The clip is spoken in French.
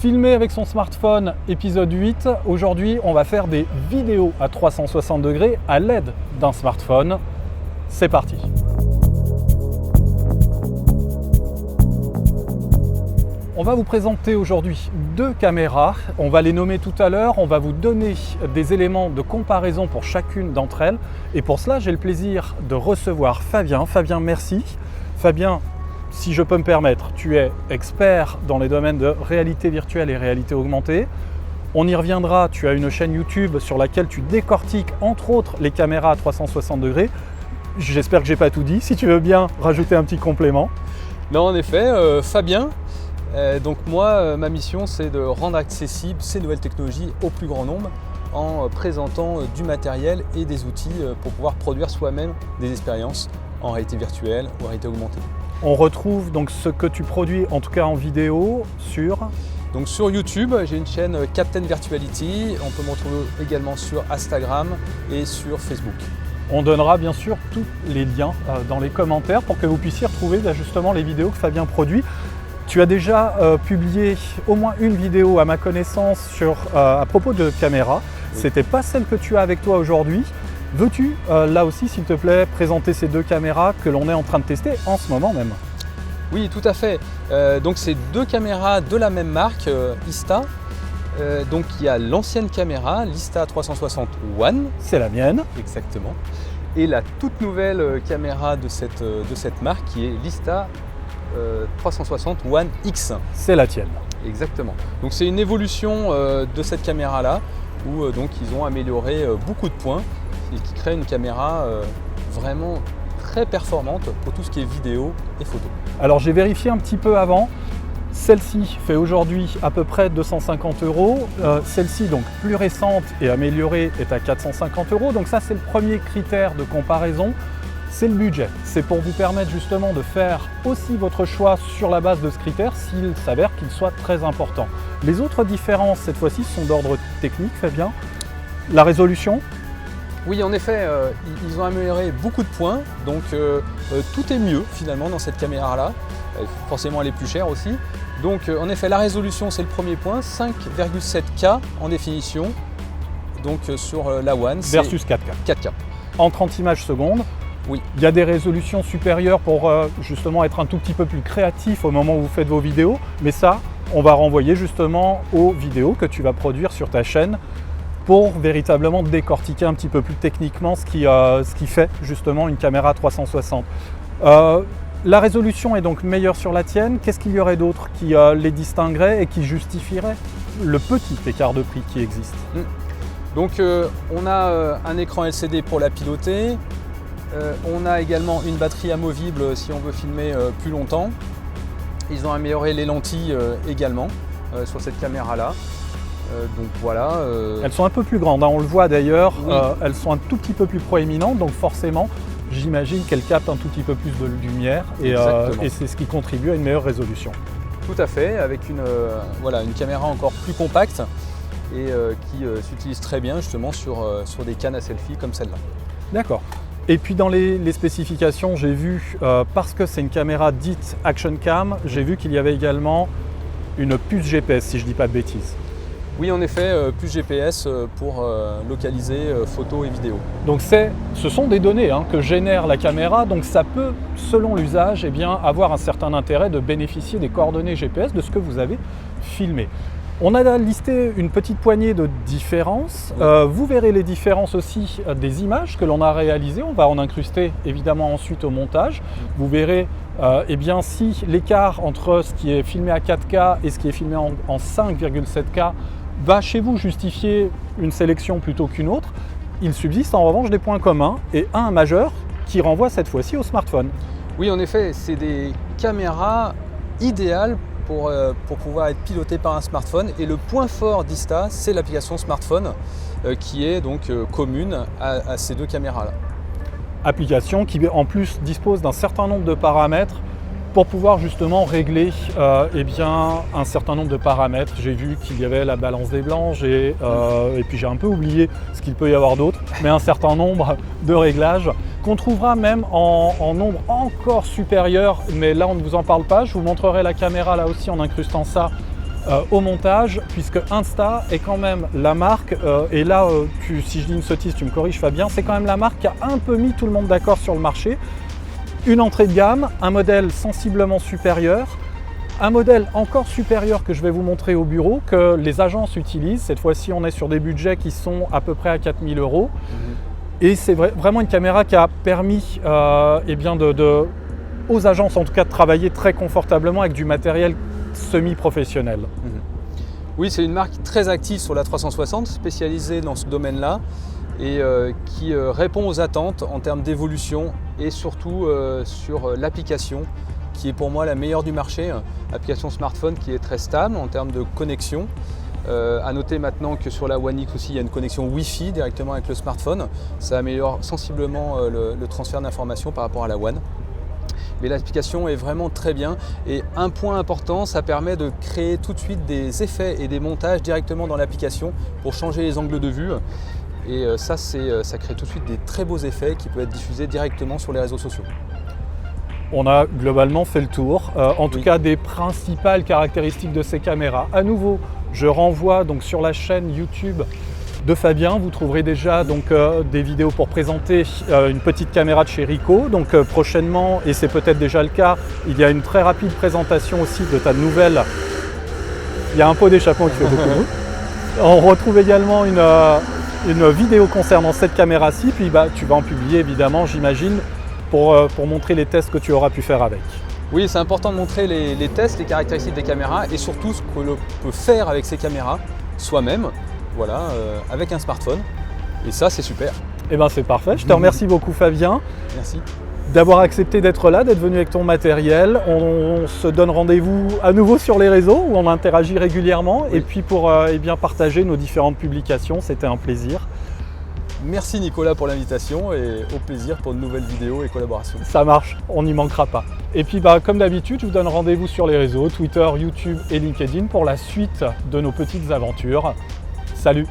Filmer avec son smartphone, épisode 8. Aujourd'hui, on va faire des vidéos à 360 degrés à l'aide d'un smartphone. C'est parti. On va vous présenter aujourd'hui deux caméras. On va les nommer tout à l'heure. On va vous donner des éléments de comparaison pour chacune d'entre elles. Et pour cela, j'ai le plaisir de recevoir Fabien. Fabien, merci. Fabien, si je peux me permettre, tu es expert dans les domaines de réalité virtuelle et réalité augmentée. On y reviendra, tu as une chaîne YouTube sur laquelle tu décortiques entre autres les caméras à 360 degrés. J'espère que je n'ai pas tout dit, si tu veux bien rajouter un petit complément. Non, en effet, Fabien, donc moi, ma mission c'est de rendre accessibles ces nouvelles technologies au plus grand nombre en présentant du matériel et des outils pour pouvoir produire soi-même des expériences en réalité virtuelle ou en réalité augmentée. On retrouve donc ce que tu produis, en tout cas en vidéo, Donc sur YouTube, j'ai une chaîne Captain Virtuality. On peut me retrouver également sur Instagram et sur Facebook. On donnera bien sûr tous les liens dans les commentaires pour que vous puissiez retrouver justement les vidéos que Fabien produit. Tu as déjà publié au moins une vidéo à ma connaissance à propos de caméra. Oui. C'était pas celle que tu as avec toi aujourd'hui. Veux-tu, là aussi, s'il te plaît, présenter ces deux caméras que l'on est en train de tester en ce moment même? Oui, tout à fait. Donc, c'est deux caméras de la même marque, Insta. Donc, il y a l'ancienne caméra, l'Insta 360 One. C'est la mienne. Exactement. Et la toute nouvelle caméra de cette marque qui est l'Insta 360 One X. C'est la tienne. Exactement. Donc, c'est une évolution de cette caméra-là où donc, ils ont amélioré beaucoup de points et qui crée une caméra vraiment très performante pour tout ce qui est vidéo et photo. Alors j'ai vérifié un petit peu avant, celle-ci fait aujourd'hui à peu près 250 €, celle-ci donc plus récente et améliorée est à 450 €, donc ça c'est le premier critère de comparaison, c'est le budget. C'est pour vous permettre justement de faire aussi votre choix sur la base de ce critère s'il s'avère qu'il soit très important. Les autres différences cette fois-ci sont d'ordre technique, Fabien. La résolution. Oui, en effet, ils ont amélioré beaucoup de points, donc tout est mieux finalement dans cette caméra-là. Forcément, elle est plus chère aussi. Donc, en effet, la résolution, c'est le premier point, 5,7K en définition, donc sur la One. Versus 4K. 4K. En 30 images secondes. Oui. Il y a des résolutions supérieures pour justement être un tout petit peu plus créatif au moment où vous faites vos vidéos, mais ça, on va renvoyer justement aux vidéos que tu vas produire sur ta chaîne pour véritablement décortiquer un petit peu plus techniquement ce qui fait justement une caméra 360. La résolution est donc meilleure sur la tienne. Qu'est-ce qu'il y aurait d'autre qui les distinguerait et qui justifierait le petit écart de prix qui existe? Donc on a un écran LCD pour la piloter. On a également une batterie amovible si on veut filmer plus longtemps. Ils ont amélioré les lentilles également sur cette caméra-là. Donc voilà. Elles sont un peu plus grandes, hein, on le voit d'ailleurs, oui. Elles sont un tout petit peu plus proéminentes, donc forcément j'imagine qu'elles captent un tout petit peu plus de lumière et c'est ce qui contribue à une meilleure résolution. Tout à fait, avec une caméra encore plus compacte et qui s'utilise très bien justement sur des cannes à selfie comme celle-là. D'accord. Et puis dans les spécifications, j'ai vu, parce que c'est une caméra dite Action Cam, j'ai vu qu'il y avait également une puce GPS, si je ne dis pas de bêtises. Oui, en effet, puce GPS pour localiser photos et vidéos. Donc ce sont des données que génère la caméra, donc ça peut, selon l'usage, avoir un certain intérêt de bénéficier des coordonnées GPS de ce que vous avez filmé. On a listé une petite poignée de différences. Oui. Vous verrez les différences aussi des images que l'on a réalisées. On va en incruster évidemment ensuite au montage. Vous verrez si l'écart entre ce qui est filmé à 4K et ce qui est filmé en 5,7K va chez vous justifier une sélection plutôt qu'une autre. Il subsiste en revanche des points communs et un majeur qui renvoie cette fois-ci au smartphone. Oui, en effet, c'est des caméras idéales pour pouvoir être piloté par un smartphone. Et le point fort d'Insta, c'est l'application smartphone qui est donc commune à ces deux caméras-là. Application qui en plus dispose d'un certain nombre de paramètres pour pouvoir justement régler un certain nombre de paramètres. J'ai vu qu'il y avait la balance des blancs et puis j'ai un peu oublié ce qu'il peut y avoir d'autre, mais un certain nombre de réglages qu'on trouvera même en nombre encore supérieur, mais là on ne vous en parle pas. Je vous montrerai la caméra là aussi en incrustant ça au montage, puisque Insta est quand même la marque, et là, si je dis une sottise, tu me corriges Fabien, c'est quand même la marque qui a un peu mis tout le monde d'accord sur le marché. Une entrée de gamme, un modèle sensiblement supérieur, un modèle encore supérieur que je vais vous montrer au bureau, que les agences utilisent. Cette fois-ci, on est sur des budgets qui sont à peu près à 4 000 €. Et c'est vraiment une caméra qui a permis aux agences en tout cas de travailler très confortablement avec du matériel semi-professionnel. Oui, c'est une marque très active sur la 360, spécialisée dans ce domaine-là et qui répond aux attentes en termes d'évolution et surtout sur l'application qui est pour moi la meilleure du marché, application smartphone qui est très stable en termes de connexion. À noter maintenant que sur la One X aussi il y a une connexion Wi-Fi directement avec le smartphone, ça améliore sensiblement le transfert d'informations par rapport à la One. Mais l'application est vraiment très bien et un point important, ça permet de créer tout de suite des effets et des montages directement dans l'application pour changer les angles de vue. Et ça crée tout de suite des très beaux effets qui peuvent être diffusés directement sur les réseaux sociaux. On a globalement fait le tour, en tout cas des principales caractéristiques de ces caméras. À nouveau, je renvoie donc sur la chaîne YouTube de Fabien, vous trouverez déjà donc, des vidéos pour présenter une petite caméra de chez Ricoh. Donc prochainement, et c'est peut-être déjà le cas, il y a une très rapide présentation aussi de ta nouvelle. Il y a un pot d'échappement qui fait beaucoup de bruit. On retrouve également une vidéo concernant cette caméra-ci, puis tu vas en publier évidemment, j'imagine, pour montrer les tests que tu auras pu faire avec. Oui, c'est important de montrer les tests, les caractéristiques des caméras et surtout ce que l'on peut faire avec ces caméras soi-même, voilà, avec un smartphone. Et ça, c'est super. Eh bien, c'est parfait. Je te remercie beaucoup, Fabien. Merci. D'avoir accepté d'être là, d'être venu avec ton matériel. On se donne rendez-vous à nouveau sur les réseaux où on interagit régulièrement. Oui. Et puis pour partager nos différentes publications, c'était un plaisir. Merci Nicolas pour l'invitation et au plaisir pour de nouvelles vidéos et collaborations. Ça marche, on n'y manquera pas. Et puis comme d'habitude, je vous donne rendez-vous sur les réseaux, Twitter, YouTube et LinkedIn pour la suite de nos petites aventures. Salut!